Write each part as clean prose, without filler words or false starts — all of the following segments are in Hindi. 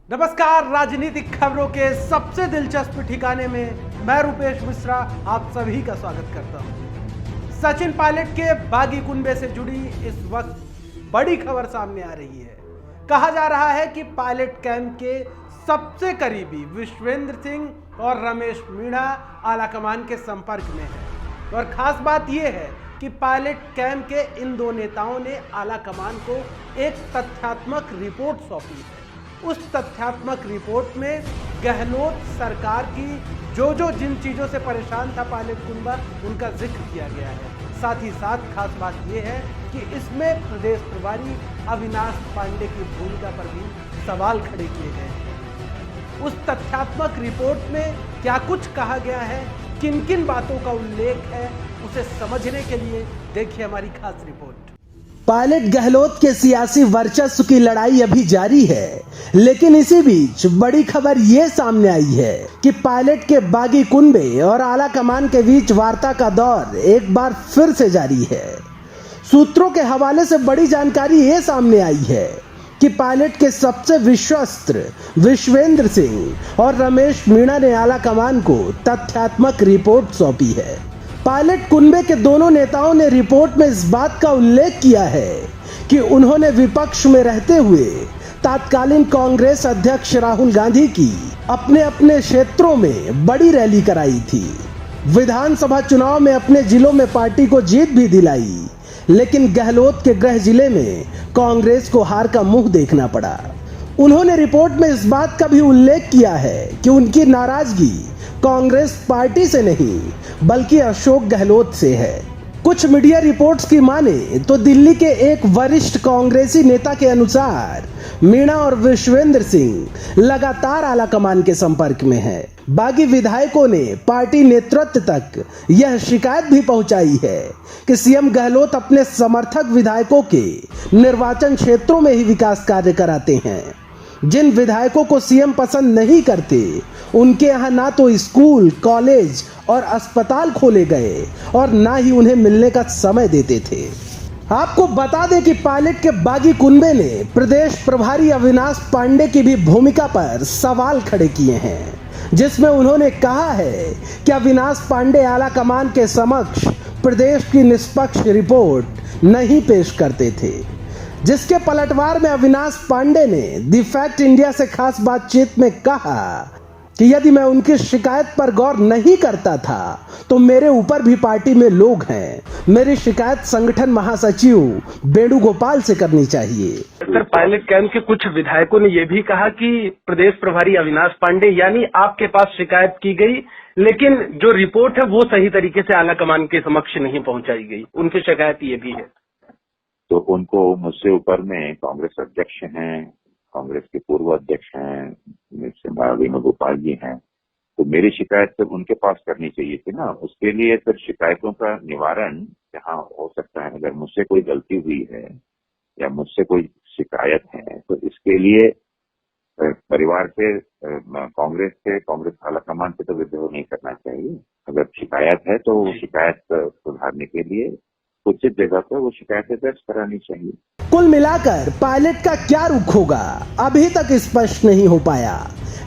नमस्कार, राजनीतिक खबरों के सबसे दिलचस्प ठिकाने में मैं रूपेश मिश्रा आप सभी का स्वागत करता हूं। सचिन पायलट के बागी कुनबे से जुड़ी इस वक्त बड़ी खबर सामने आ रही है। कहा जा रहा है कि पायलट कैंप के सबसे करीबी विश्वेंद्र सिंह और रमेश मीणा आलाकमान के संपर्क में है और खास बात यह है कि पायलट कैंप के इन दो नेताओं ने आलाकमान को एक तथ्यात्मक रिपोर्ट सौंपी है। उस तथ्यात्मक रिपोर्ट में गहलोत सरकार की जो जिन चीजों से परेशान था पायलट कुनबा, उनका जिक्र किया गया है। साथ ही साथ खास बात यह है कि इसमें प्रदेश प्रभारी अविनाश पांडे की भूमिका पर भी सवाल खड़े किए गए हैं। उस तथ्यात्मक रिपोर्ट में क्या कुछ कहा गया है, किन किन बातों का उल्लेख है, उसे समझने के लिए देखिए हमारी खास रिपोर्ट। पायलट गहलोत के सियासी वर्चस्व की लड़ाई अभी जारी है, लेकिन इसी बीच बड़ी खबर ये सामने आई है कि पायलट के बागी कुनबे और आलाकमान के बीच वार्ता का दौर एक बार फिर से जारी है। सूत्रों के हवाले से बड़ी जानकारी ये सामने आई है कि पायलट के सबसे विश्वस्त विश्वेंद्र सिंह और रमेश मीणा ने आलाकमान को तथ्यात्मक रिपोर्ट सौंपी है। पायलट कुनबे के दोनों नेताओं ने रिपोर्ट में इस बात का उल्लेख किया है कि उन्होंने विपक्ष में रहते हुए तत्कालीन कांग्रेस अध्यक्ष राहुल गांधी की अपने अपने क्षेत्रों में बड़ी रैली कराई थी। विधानसभा चुनाव में अपने जिलों में पार्टी को जीत भी दिलाई, लेकिन गहलोत के गृह जिले में कांग्रेस को हार का मुंह देखना पड़ा। उन्होंने रिपोर्ट में इस बात का भी उल्लेख किया है कि उनकी नाराजगी कांग्रेस पार्टी से नहीं बल्कि अशोक गहलोत से है। कुछ मीडिया रिपोर्ट्स की माने तो दिल्ली के एक वरिष्ठ कांग्रेसी नेता के अनुसार मीणा और विश्वेंद्र सिंह लगातार आलाकमान के संपर्क में हैं। बागी विधायकों ने पार्टी नेतृत्व तक यह शिकायत भी पहुंचाई है कि सीएम गहलोत अपने समर्थक विधायकों के निर्वाचन क्षेत्रों में ही विकास कार्य कराते हैं। जिन विधायकों को सीएम पसंद नहीं करते, उनके यहाँ ना तो स्कूल, कॉलेज और अस्पताल खोले गए और ना ही उन्हें मिलने का समय देते थे। आपको बता दें कि पायलट के बागी कुनबे ने प्रदेश प्रभारी अविनाश पांडे की भी भूमिका पर सवाल खड़े किए हैं, जिसमें उन्होंने कहा है कि अविनाश पांडे आलाकमान के समक्ष प्रदेश की निष्पक्ष रिपोर्ट नहीं पेश करते थे। जिसके पलटवार में अविनाश पांडे ने द फैक्ट इंडिया से खास बातचीत में कहा कि यदि मैं उनकी शिकायत पर गौर नहीं करता था तो मेरे ऊपर भी पार्टी में लोग हैं। मेरी शिकायत संगठन महासचिव वेणुगोपाल से करनी चाहिए। सर, पायलट कैंप के कुछ विधायकों ने यह भी कहा कि प्रदेश प्रभारी अविनाश पांडे यानी आपके पास शिकायत की गई, लेकिन जो रिपोर्ट है वो सही तरीके से आलाकमान के समक्ष नहीं पहुंचाई गई। उनकी शिकायत ये भी है। तो उनको मुझसे ऊपर में कांग्रेस अध्यक्ष हैं, कांग्रेस के पूर्व अध्यक्ष हैं, वेणुगोपाल जी हैं, तो मेरी शिकायत तो उनके पास करनी चाहिए थी ना। उसके लिए फिर शिकायतों का निवारण जहाँ हो सकता है, अगर मुझसे कोई गलती हुई है या मुझसे कोई शिकायत है तो इसके लिए परिवार से कांग्रेस आलाकमान से तो विद्रोह नहीं करना चाहिए। अगर शिकायत है तो शिकायत सुधारने के लिए उचित जगह पर वो शिकायतें दर्ज करानी चाहिए। कुल मिलाकर पायलट का क्या रुख होगा अभी तक स्पष्ट नहीं हो पाया,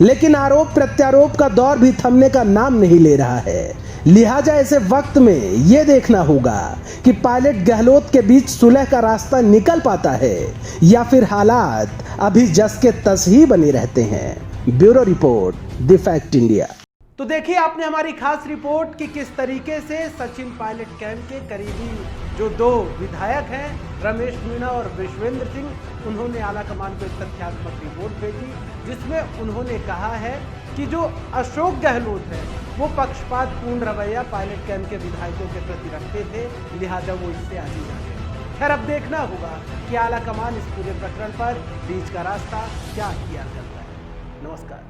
लेकिन आरोप प्रत्यारोप का दौर भी थमने का नाम नहीं ले रहा है। लिहाजा ऐसे वक्त में ये देखना होगा कि पायलट गहलोत के बीच सुलह का रास्ता निकल पाता है या फिर हालात अभी जस के तस ही बने रहते हैं। Bureau report, the fact India. तो देखिए आपने हमारी खास रिपोर्ट कि किस तरीके से सचिन पायलट कैंप के करीबी जो दो विधायक हैं, रमेश मीणा और विश्वेंद्र सिंह, उन्होंने आलाकमान को एक तथ्यात्मक रिपोर्ट भेजी, जिसमें उन्होंने कहा है कि जो अशोक गहलोत है वो पक्षपातपूर्ण रवैया पायलट कैंप के विधायकों के प्रति रखते थे, लिहाजा वो इससे आगे जा गए। खैर, अब देखना होगा कि आलाकमान इस पूरे प्रकरण पर बीच का रास्ता क्या किया करता है। नमस्कार।